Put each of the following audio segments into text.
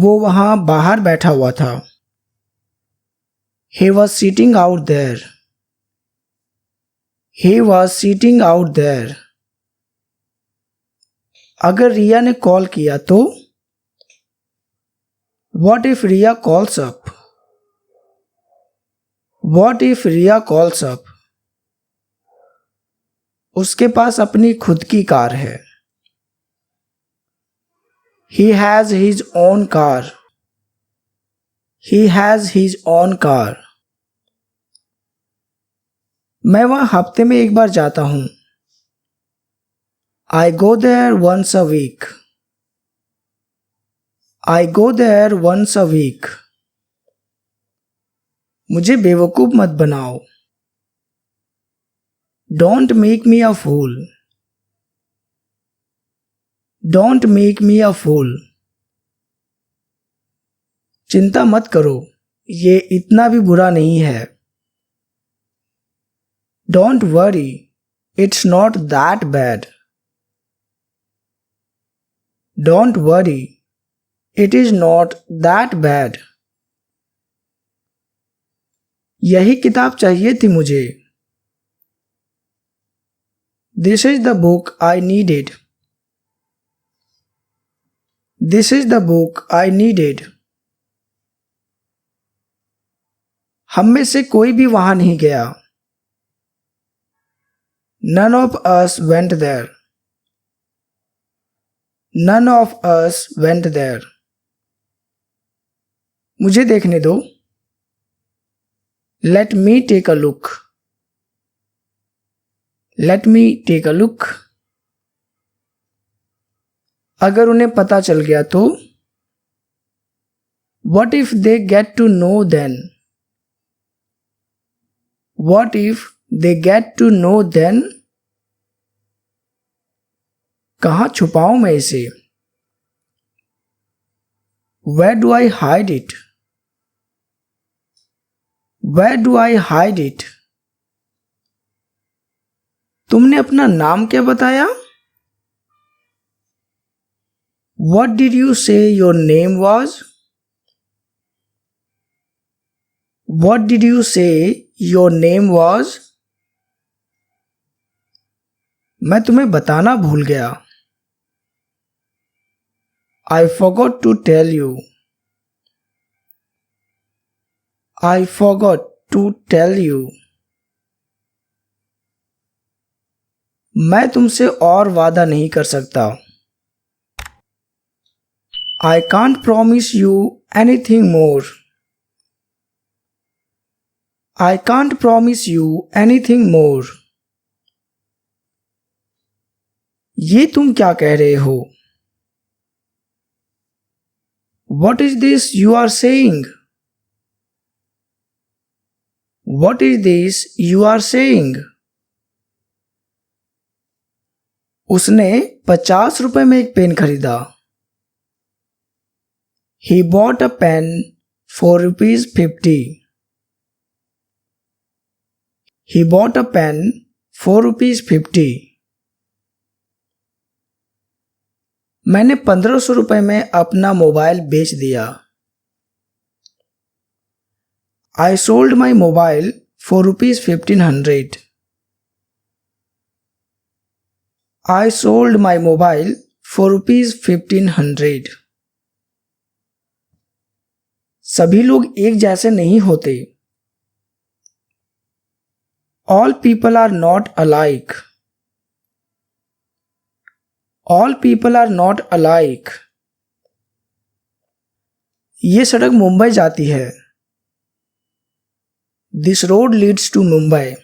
वो वहां बाहर बैठा हुआ था। He was sitting out there. He was sitting out there. अगर रिया ने कॉल किया तो What if Riya calls up? What if Riya calls up? उसके पास अपनी खुद की कार है। He has his own car. He has his own car. मैं वहां हफ्ते में एक बार जाता हूं। I go there once a week. I go there once a week. मुझे बेवकूफ मत बनाओ। Don't make me a fool. Don't make me a fool. चिंता मत करो, ये इतना भी बुरा नहीं है। Don't worry, it's not that bad. Don't worry, it is not that bad. यही किताब चाहिए थी मुझे। This is the book I needed. This is the book I needed. हम में से कोई भी वहां नहीं गया। None of us went there. None of us went there. मुझे देखने दो। Let me take a look. Let me take a look. अगर उन्हें पता चल गया तो What if they get to know then? What if they get to know then? कहाँ छुपाऊं मैं इसे? Where do I hide it? Where do I hide it? तुमने अपना नाम क्या बताया? What did you say your name was? What did you say your name was? मैं तुम्हें बताना भूल गया। I forgot to tell you. I forgot to tell you. मैं तुमसे और वादा नहीं कर सकता। I can't promise you anything more. I can't promise you anything more. ये तुम क्या कह रहे हो? What is this you are saying? What is this you are saying? उसने 50 रुपए में एक पेन खरीदा। He bought a pen for ₹50. He bought a pen for ₹50. मैंने 1500 रुपए में अपना मोबाइल बेच दिया। I sold my mobile for ₹1500. I sold my mobile for ₹1500. सभी लोग एक जैसे नहीं होते। All people are not alike. All people are not alike. ये सड़क मुंबई जाती है। This road leads to Mumbai.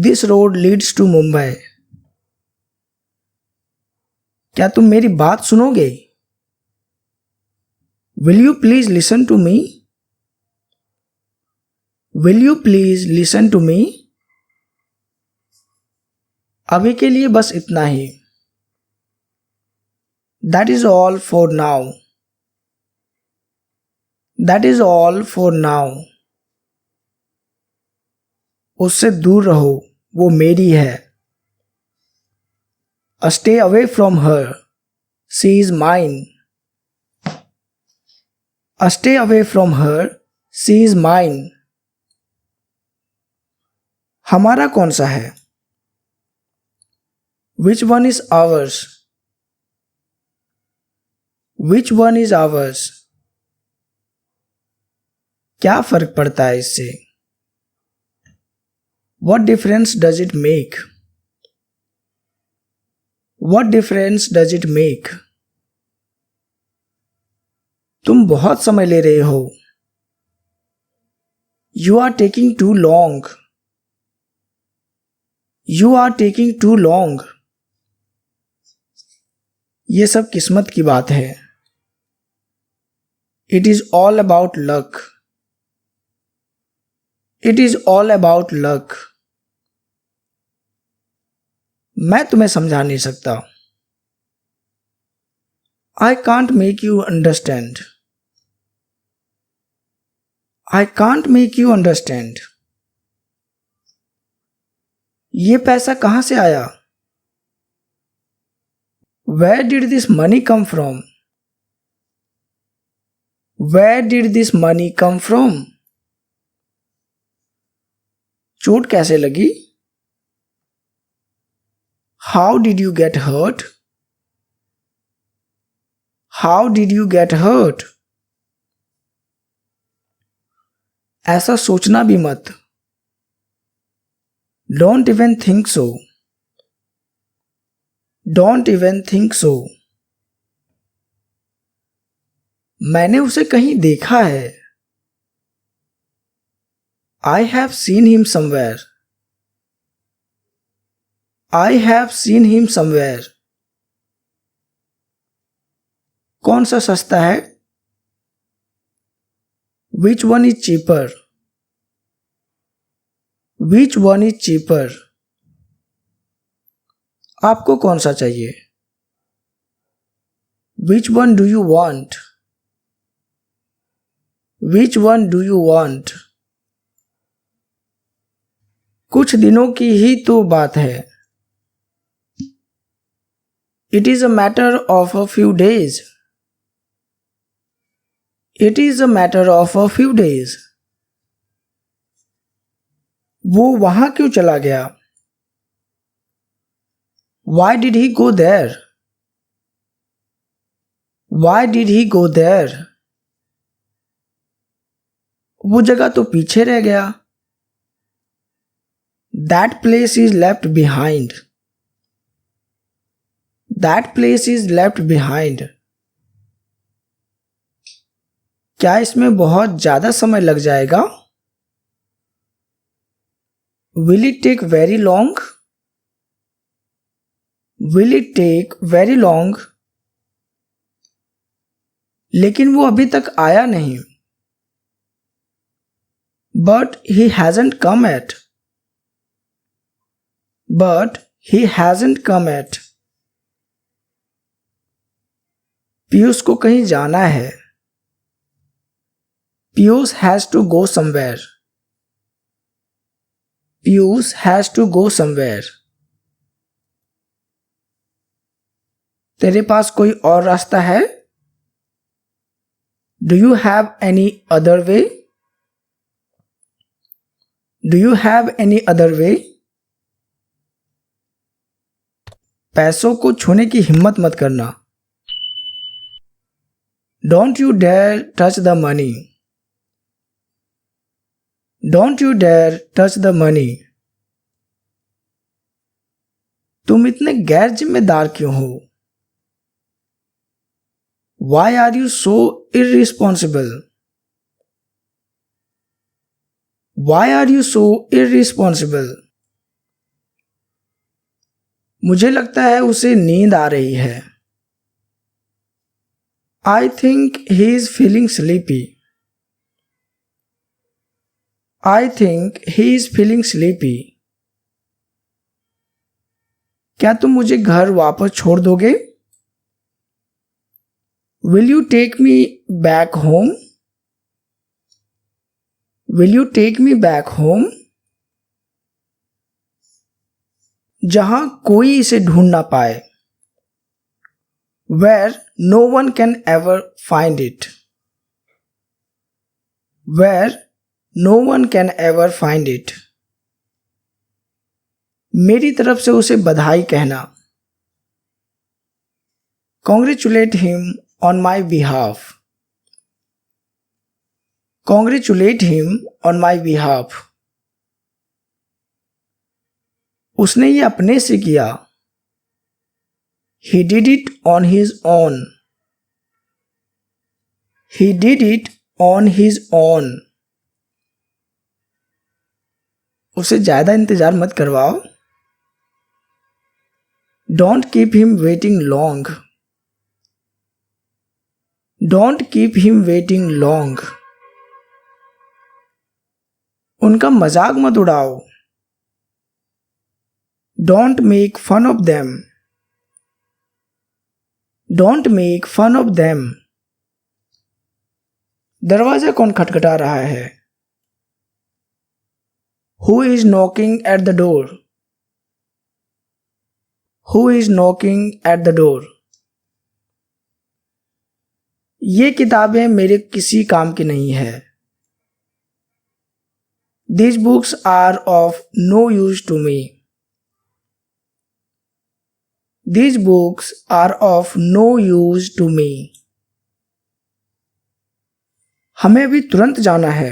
This road leads to Mumbai. क्या तुम मेरी बात सुनोगे? Will you please listen to me? Will you please listen to me? अभी के लिए बस इतना ही। That is all for now. That is all for now. उससे दूर रहो, वो मेरी है। Stay away from her. She is mine. Stay away from her. She is mine. हमारा कौन सा है? Which one is ours? Which one is ours? क्या फर्क पड़ता है इससे? What difference does it make? What difference does it make? तुम बहुत समय ले रहे हो. You are taking too long. You are taking too long. ये सब किस्मत की बात है. It is all about luck. It is all about luck. मैं तुम्हें समझा नहीं सकता. I can't make you understand. I can't make you understand. ये पैसा कहाँ से आया? Where did this money come from? Where did this money come from? चोट कैसे लगी? How did you get hurt? How did you get hurt? ऐसा सोचना भी मत. Don't even think so. Don't even think so. मैंने उसे कहीं देखा है. I have seen him somewhere. I have seen him somewhere. कौन सा सस्ता है? Which one is cheaper? Which one is cheaper? आपको कौन सा चाहिए? Which one do you want? Which one do you want? कुछ दिनों की ही तो बात है. It is a matter of a few days. It is a matter of a few days. वो वहां क्यों चला गया? Why did he go there? Why did he go there? वो जगह तो पीछे रह गया. That place is left behind. That place is left behind. क्या इसमें बहुत ज्यादा समय लग जाएगा? Will it take very long? Will it take very long? लेकिन वो अभी तक आया नहीं. But he hasn't come yet. But he hasn't come yet. Piyush को कहीं जाना है. Piyush has to go somewhere. Piyush has to go somewhere. तेरे पास कोई और रास्ता है? Do you have any other way? Do you have any other way? पैसों को छूने की हिम्मत मत करना. Don't you dare touch the money. Don't you dare touch the money. तुम इतने गैर जिम्मेदार क्यों हो? Why are you so irresponsible? Why are you so irresponsible? मुझे लगता है उसे नींद आ रही है. I think he is feeling sleepy. I think he is feeling sleepy. क्या तुम मुझे घर वापस छोड़ दोगे? Will you take me back home? Will you take me back home? जहां कोई इसे ढूंढ ना पाए. Where no one can ever find it. where no one can ever find it. मेरी तरफ से उसे बधाई कहना. Congratulate him on my behalf. Congratulate him on my behalf. उसने ये अपने से किया. He did it on his own. He did it on his own. उसे ज्यादा इंतजार मत करवाओ. Don't keep him waiting long. Don't keep him waiting long. उनका मजाक मत उड़ाओ. Don't make fun of them. Don't make fun of them. दरवाजा कौन खटखटा रहा है? Who is knocking at the door? Who is knocking at the door? ये किताबें मेरे किसी काम की नहीं है. These books are of no use to me. These books are of no use to me. हमें अभी तुरंत जाना है.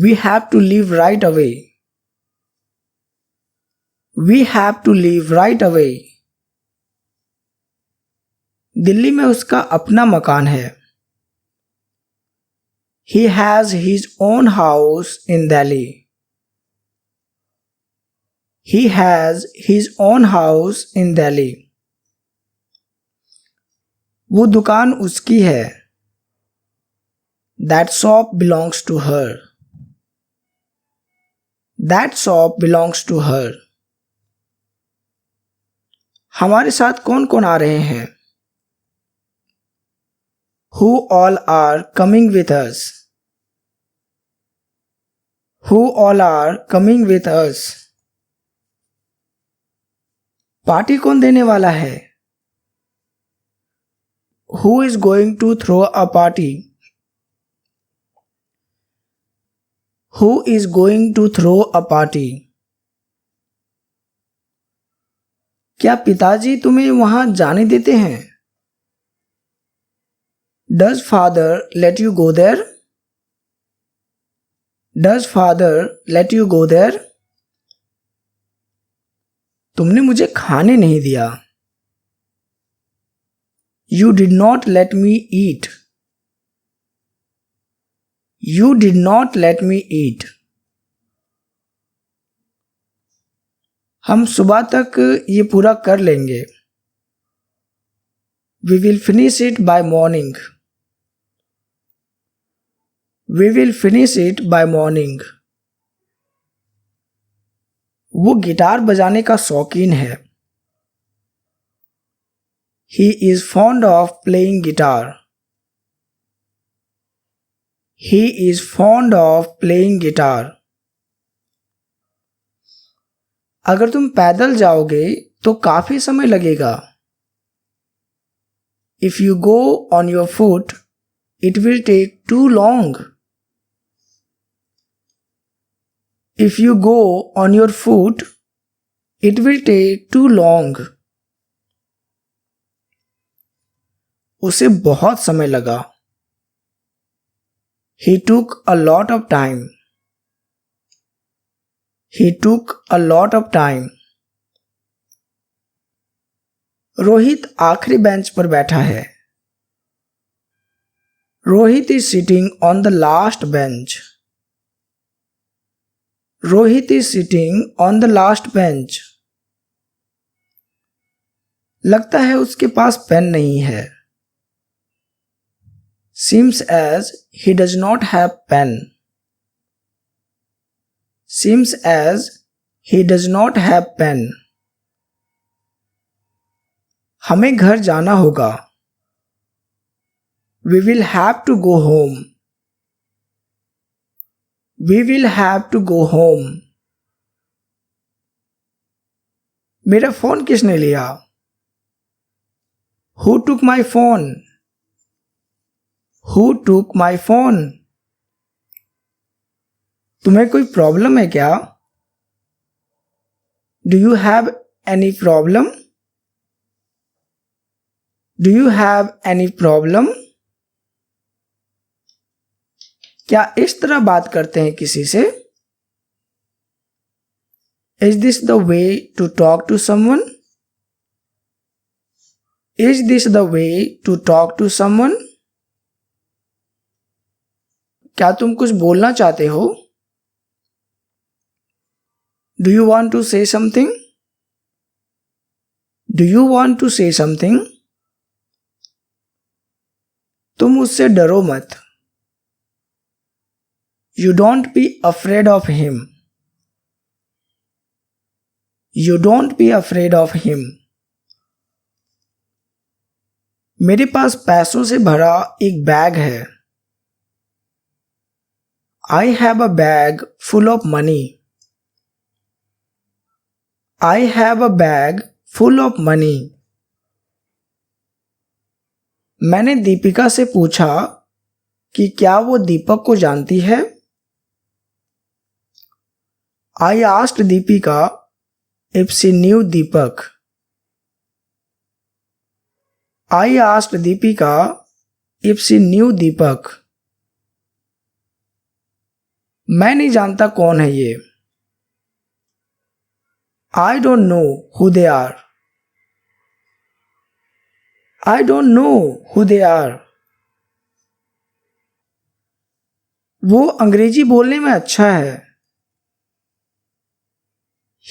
We have to leave right away. We have to leave right away. Delhi में उसका अपना मकान है. He has his own house in Delhi. He has his own house in Delhi. वो दुकान उसकी है. That shop belongs to her. That shop belongs to her. हमारे साथ कौन कौन आ रहे हैं? Who all are coming with us? Who all are coming with us? Party कौन देने वाला है? Who is going to throw a party? Who is going to throw a party? क्या पिताजी तुम्हें वहां जाने देते हैं? Does father let you go there? Does father let you go there? तुमने मुझे खाने नहीं दिया. You did not let me eat. You did not let me eat. हम सुबह तक ये पूरा कर लेंगे. We will finish it by morning. We will finish it by morning. वो गिटार बजाने का शौकीन है. He is fond of playing guitar. He is fond of playing guitar. अगर तुम पैदल जाओगे तो काफी समय लगेगा. If you go on your foot, it will take too long. If you go on your foot, it will take too long. उसे बहुत समय लगा. He took a lot of time. He took a lot of time. Rohit आखिरी bench पर बैठा है. Rohit is sitting on the last bench. Rohit is sitting on the last bench. लगता है उसके पास पेन नहीं है. Seems as he does not have pen. Seems as he does not have pen. हमें घर जाना होगा. We will have to go home. We will have to go home. मेरा फोन किसने लिया? Who took my phone? Who took my phone? तुम्हें कोई problem है क्या? Do you have any problem? Do you have any problem? क्या इस तरह बात करते हैं किसी से? Is this the way to talk to someone? Is this the way to talk to someone? क्या तुम कुछ बोलना चाहते हो? Do you want to say something? Do you want to say something? तुम उससे डरो मत. You don't be afraid of him. You don't be afraid of him. मेरे पास पैसों से भरा एक बैग है. I have a bag full of money. I have a bag full of money. मैंने दीपिका से पूछा कि क्या वो दीपक को जानती है? I asked Deepika if she knew Deepak. I asked Deepika if she knew Deepak. मैं नहीं जानता कौन है ये. I don't know who they are. I don't know who they are. वो अंग्रेजी बोलने में अच्छा है.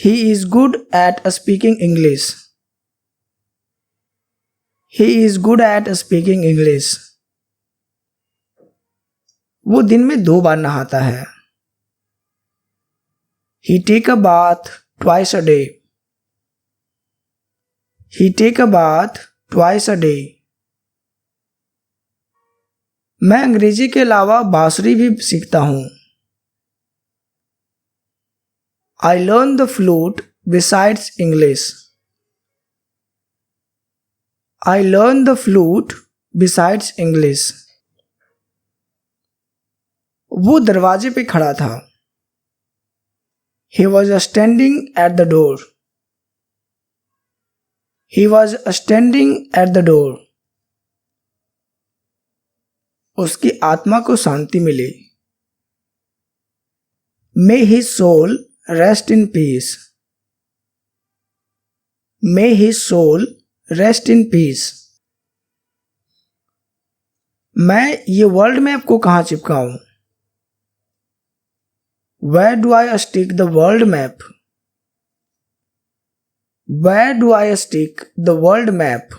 He is good at speaking English. He is good at speaking English. वो दिन में 2 बार नहाता है. He take a bath twice a day. He take a bath twice a day. मैं अंग्रेजी के अलावा बांसुरी भी सीखता हूँ. I learn the flute besides English. I learn the flute besides English. वो दरवाजे पे खड़ा था. He was standing at the door. He was standing at the door. उसकी आत्मा को शांति मिली. May his soul rest in peace. May his soul rest in peace. मैं ये वर्ल्ड मैप को कहाँ चिपकाऊं? Where do I stick the world map? Where do I stick the world map?